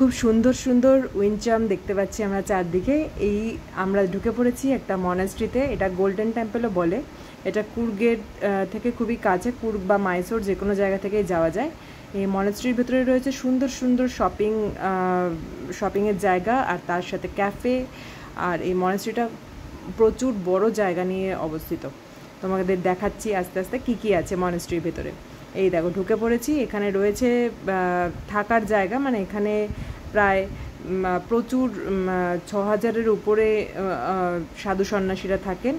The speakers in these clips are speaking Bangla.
খুব সুন্দর সুন্দর উইন্ডচাম দেখতে পাচ্ছি আমরা চারদিকে। এই আমরা ঢুকে পড়েছি একটা মনাস্ট্রিতে, এটা গোল্ডেন টেম্পলও বলে। এটা কুর্গের থেকে খুবই কাছে, কুর্গ বা মাইসোর যে কোনো জায়গা থেকেই যাওয়া যায়। এই মনাস্ট্রির ভেতরে রয়েছে সুন্দর সুন্দর শপিংয়ের জায়গা আর তার সাথে ক্যাফে। আর এই মনাস্ট্রিটা প্রচুর বড় জায়গা নিয়ে অবস্থিত। তোমাদের দেখাচ্ছি আস্তে আস্তে কী কী আছে মনাস্ট্রির ভেতরে। এই দেখো ঢুকে পড়েছি, এখানে রয়েছে থাকার জায়গা, মানে এখানে প্রায় প্রচুর ৬,০০০-এর উপরে সাধু সন্ন্যাসীরা থাকেন।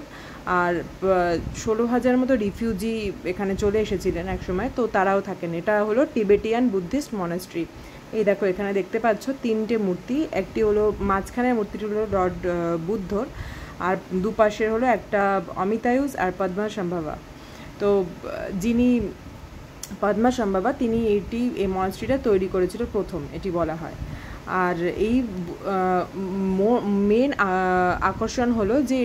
আর ১৬,০০০ মতো রিফিউজি এখানে চলে এসেছিলেন এক সময়, তো তারাও থাকেন। এটা হলো টিবেটিয়ান বুদ্ধিস্ট মনাস্ট্রি। এই দেখো এখানে দেখতে পাচ্ছ 3টে মূর্তি। একটি হলো মাঝখানের মূর্তিটি হলো লর্ড বুদ্ধর, আর দুপাশের হলো একটা অমিতায়ুষ আর পদ্মাসম্ভবা। তো যিনি পদ্মাসম্ভবা তিনি এই মনাস্ট্রিটা তৈরি করেছিল প্রথম, এটি বলা হয়। আর এই মেন আকর্ষণ হলো যে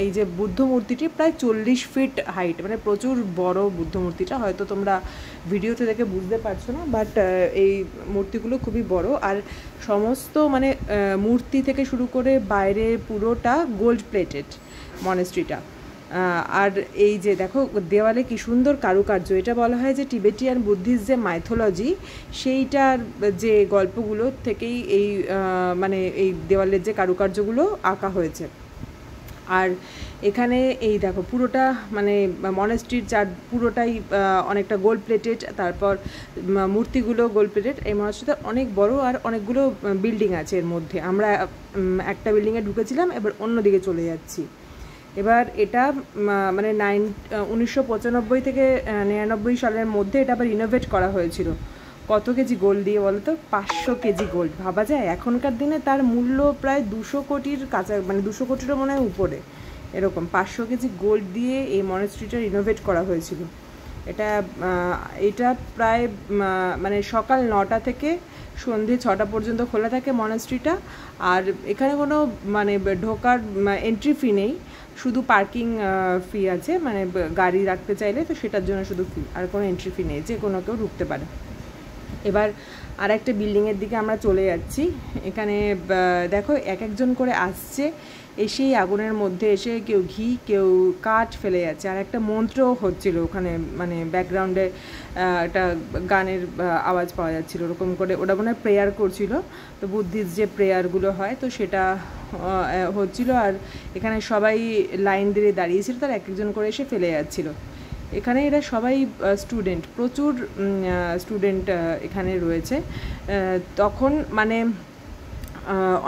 এই যে বুদ্ধ মূর্তিটি প্রায় 40 ফিট হাইট, মানে প্রচুর বড় বুদ্ধ মূর্তিটা। হয়তো তোমরা ভিডিওতে দেখে বুঝতে পারছো না, বাট এই মূর্তিগুলো খুবই বড়। আর সমস্ত মানে মূর্তি থেকে শুরু করে বাইরে পুরোটা গোল্ড প্লেটেড মনাস্ট্রিটা। আর এই যে দেখো দেওয়ালে কি সুন্দর কারুকার্য। এটা বলা হয় যে টিবেটিয়ান বুদ্ধিস্ট যে মাইথোলজি, সেইটার যে গল্পগুলো থেকেই এই মানে এই দেওয়ালের যে কারুকার্যগুলো আঁকা হয়েছে। আর এখানে এই দেখো পুরোটা মানে মনাস্ট্রির পুরোটাই অনেকটা গোল্ড প্লেটেড, তারপর মূর্তিগুলো গোল্ড প্লেটেড। এই মনাস্ট্রিটা অনেক বড় আর অনেকগুলো বিল্ডিং আছে এর মধ্যে। আমরা একটা বিল্ডিংয়ে ঢুকেছিলাম, এবার অন্যদিকে চলে যাচ্ছি। এবার এটা মানে 1995 থেকে 99 সালের মধ্যে এটা আবার রিনোভেট করা হয়েছিল। কত কেজি গোল্ড দিয়ে বলো তো? 500 কেজি গোল্ড। ভাবা যায় এখনকার দিনে তার মূল্য প্রায় 200 কোটির কাছা, মানে 200 কোটিরও মনে হয় উপরে। এরকম 500 কেজি গোল্ড দিয়ে এই মনাস্ট্রিটা রিনোভেট করা হয়েছিল। এটা প্রায় মানে সকাল 9টা থেকে সন্ধে 6টা পর্যন্ত খোলা থাকে মনাস্ট্রিটা। আর এখানে কোনো মানে ঢোকার এন্ট্রি ফি নেই, শুধু পার্কিং ফি আছে, মানে গাড়ি রাখতে চাইলে তো সেটার জন্য শুধু ফি, আর কোনো এন্ট্রি ফি নেই, যে কোনো কেউ ঢুকতে পারে। এবার আর একটা বিল্ডিংয়ের দিকে আমরা চলে যাচ্ছি। এখানে দেখো এক একজন করে আসছে, এসেই আগুনের মধ্যে এসে কেউ ঘি কেউ কাঠ ফেলে যাচ্ছে। আর একটা মন্ত্রও হচ্ছিল ওখানে, মানে ব্যাকগ্রাউন্ডে একটা গানের আওয়াজ পাওয়া যাচ্ছিলো ওরকম করে। ওটা মনে হয় প্রেয়ার করছিল, তো বুদ্ধিস্ট যে প্রেয়ারগুলো হয় তো সেটা হচ্ছিল। আর এখানে সবাই লাইন দিয়ে দাঁড়িয়েছিল, তার এক একজন করে এসে ফেলে যাচ্ছিলো। এখানে এরা সবাই স্টুডেন্ট, প্রচুর স্টুডেন্ট এখানে রয়েছে। তখন মানে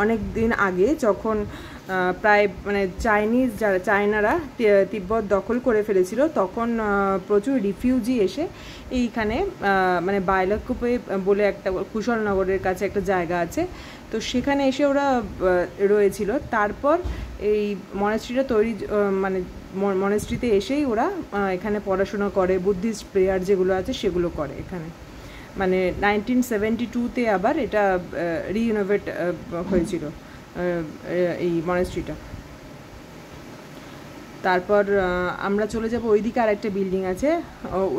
অনেক দিন আগে যখন প্রায় মানে চায়নারা তিব্বত দখল করে ফেলেছিল, তখন প্রচুর রিফিউজি এসে এইখানে মানে বাইলাকুপে বলে একটা কুশলনগরের কাছে একটা জায়গা আছে, তো সেখানে এসে ওরা রয়েছিল। তারপর এই মনাস্ট্রিটা মানে মনাস্ট্রিতে এসেই ওরা এখানে পড়াশোনা করে, বুদ্ধিস্ট প্রেয়ার যেগুলো আছে সেগুলো করে এখানে। মানে 1972-তে আবার এটা রিনোভেট হয়েছিল এই মনাস্ট্রিটা। তারপর আমরা চলে যাব ওইদিকে, আর একটা বিল্ডিং আছে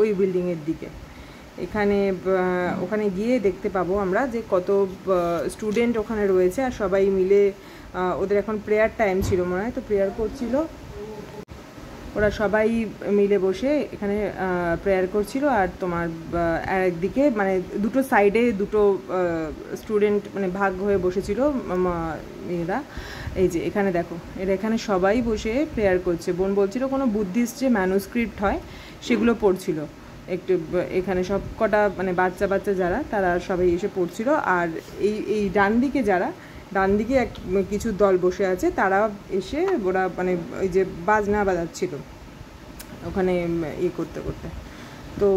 ওই বিল্ডিংয়ের দিকে। ওখানে গিয়ে দেখতে পাবো আমরা যে কত স্টুডেন্ট ওখানে রয়েছে, আর সবাই মিলে ওদের এখন প্রেয়ার টাইম ছিল মনে হয়, তো প্রেয়ার করছিল। ওরা সবাই মিলে বসে এখানে প্রেয়ার করছিল। আর তোমার একদিকে মানে দুটো সাইডে দুটো স্টুডেন্ট মানে ভাগ হয়ে বসেছিল মেয়েরা। এই যে এখানে দেখো এরা এখানে সবাই বসে প্রেয়ার করছে। বোন বলছিল কোনো বুদ্ধিস্ট যে ম্যানুস্ক্রিপ্ট হয় সেগুলো পড়ছিল একটু। এখানে সব কটা মানে বাচ্চা যারা, তারা সবাই এসে পড়ছিল। আর এই ডান দিকে কিছু দল বসে আছে, তারা এসে ওরা মানে ওই যে বাজনা বাজাচ্ছিল ওখানে করতে করতে। তো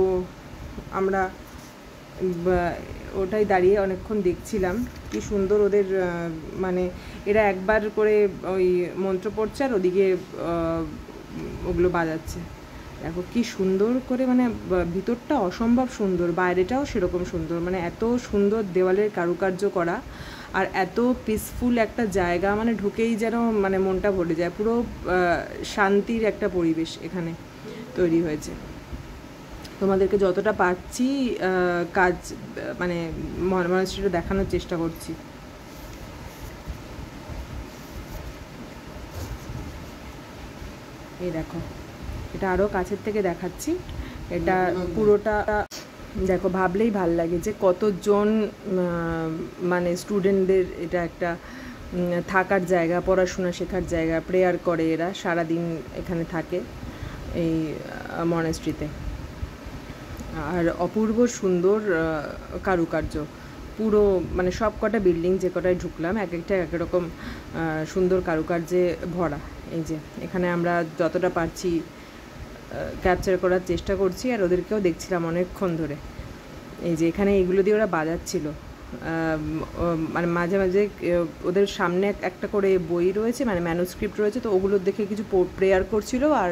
আমরা ওটাই দাঁড়িয়ে অনেকক্ষণ দেখছিলাম কি সুন্দর ওদের মানে এরা একবার করে ওই মন্ত্র পড়ছে আর ওদিকে ওগুলো বাজাচ্ছে। দেখো কি সুন্দর করে, মানে ভিতরটা অসম্ভব সুন্দর, বাইরেটাও সেরকম সুন্দর, মানে এত সুন্দর দেওয়ালের কারুকার্য করা। আর এত পিসফুল একটা জায়গা, মানে ঢুকেই যেন মানে মনটা ভরে যায়। পুরো শান্তির একটা পরিবেশ এখানে তৈরি হয়েছে। তোমাদেরকে যতটা পারছি কাজ মানে মনাস্ট্রিটা দেখানোর চেষ্টা করছি। এই দেখো, এটা আরও কাছের থেকে দেখাচ্ছি। এটা পুরোটা দেখো, ভাবলেই ভাল লাগে যে কতজন মানে স্টুডেন্টদের এটা একটা থাকার জায়গা, পড়াশোনা শেখার জায়গা। প্রেয়ার করে এরা, সারাদিন এখানে থাকে এই মনাস্ট্রিতে। আর অপূর্ব সুন্দর কারুকার্য, পুরো মানে সব কটা বিল্ডিং যে কটায় ঢুকলাম এক একটা এক রকম সুন্দর কারুকার্যে ভরা। এই যে এখানে আমরা যতটা পারছি ক্যাপচার করার চেষ্টা করছি, আর ওদেরকেও দেখছিলাম অনেকক্ষণ ধরে। এই যে এখানে এগুলো দিয়ে ওরা বাজাচ্ছিল, মানে মাঝে মাঝে ওদের সামনে একটা করে বই রয়েছে, মানে ম্যানুস্ক্রিপ্ট রয়েছে, তো ওগুলো দেখে কিছু প্রেয়ার করছিল আর